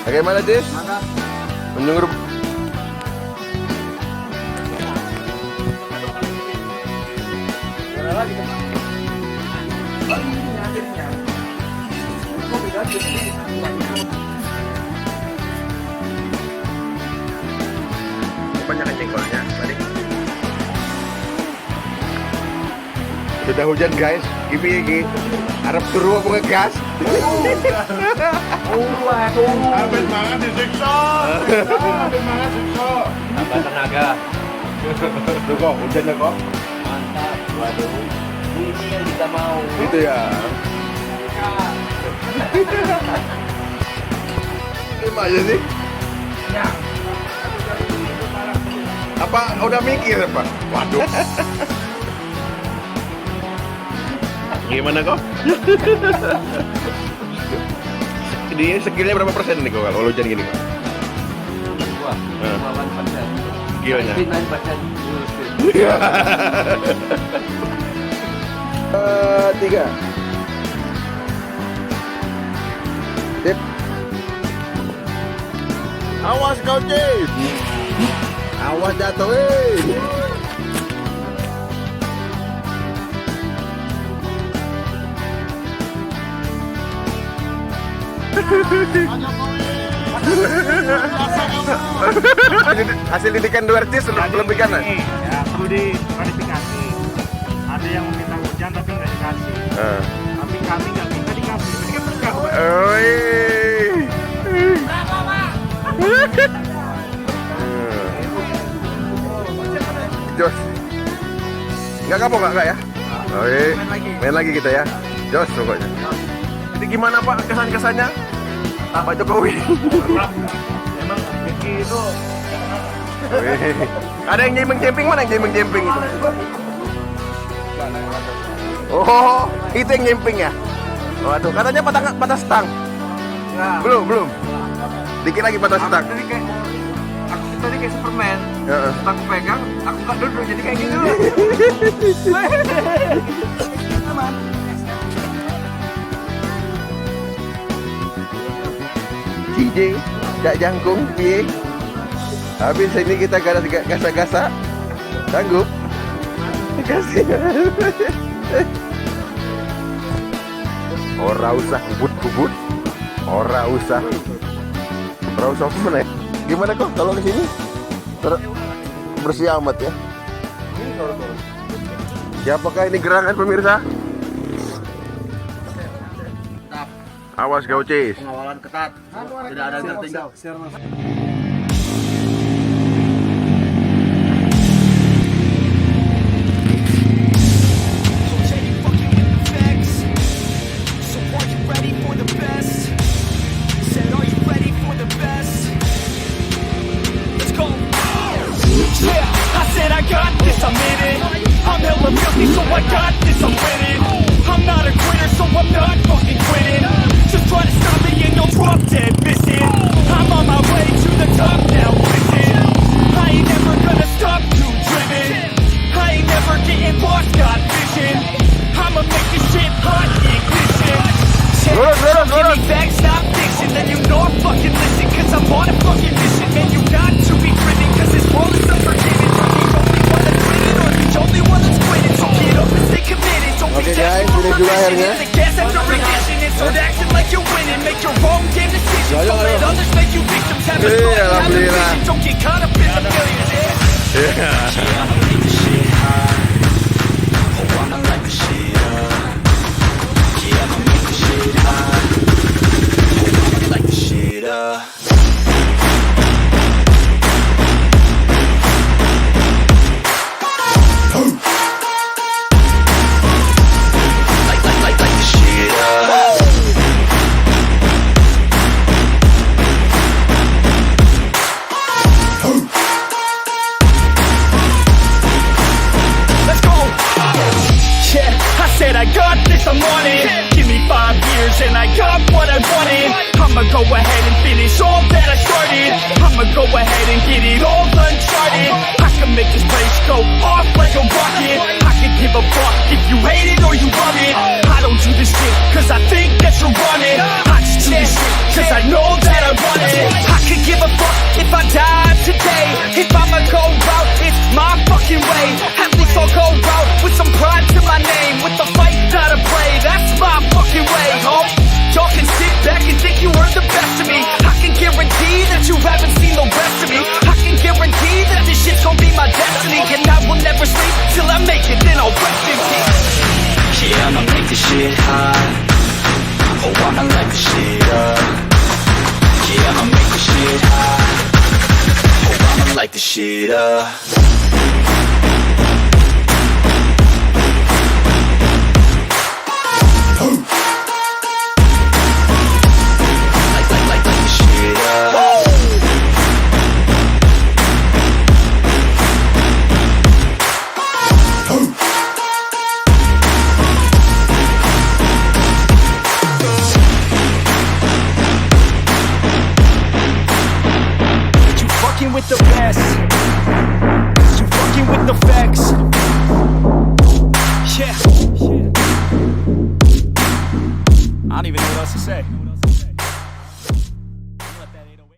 Bagaimana, Dis? Menunggu. Banyak jengkolnya, balik. Sudah hujan guys, gini harap suruh aku ngegas. Habis banget disiksa. Habis banget disiksa. Tambah tenaga. Tuh kok, hujannya kok. Mantap, waduh. Ini yang kita mau. Gitu ya. Gimana aja sih? Ya. Apa udah mikir Pak? Waduh. Gimana kok? Ini skillnya berapa persen nih kok kalau hujan gini kok? Wah, 8%. Skillnya? 9%. 3. Tip. Awas kau Cip. Awas jatuhin. Hasil didikan 200 lebih kanan. Ya, perlu diklarifikasi. Ada yang meminta hujan tapi nggak dikasih. Tapi kami nggak minta dikasih. Ini kan berkah. Jos. Nggak kapok nggak ya? Main lagi kita ya. Jos pokoknya. Jadi gimana Pak kesan-kesannya? Pak Jokowi. Emang Vicky itu ada yang jemping-jemping, mana yang jemping-jemping itu? Oh, itu yang jemping ya? Waduh, katanya patah stang. Belum. Dikit lagi patah stang. Aku tadi kayak Superman. Aku pegang, aku nggak duduk jadi kayak gitu. DJ, Cak Jangkung, piye? Habis ini kita gasa-gasa, sanggup? Kasih. Ora usah kubut-kubut, ora usah mana? Gimana kok kalau di sini? Bersih amat ya. Siapakah ini gerangan pemirsa? Awas gaucis. Pengawalan ketat. Tidak ada yang tertinggal. Oke guys, ini juga akhirnya. Alhamdulillah. I'ma go ahead and finish all that I started. I'ma go ahead and get it all uncharted. I can make this place go off like a rocket. I can give a fuck if you hate it or you love it. I don't do this shit cause I think that you're on it. I just do this shit cause I know that I want it. this shit up. Light this shit up. You fucking with the best. You fucking with the facts. Yeah. I don't even know what else to say.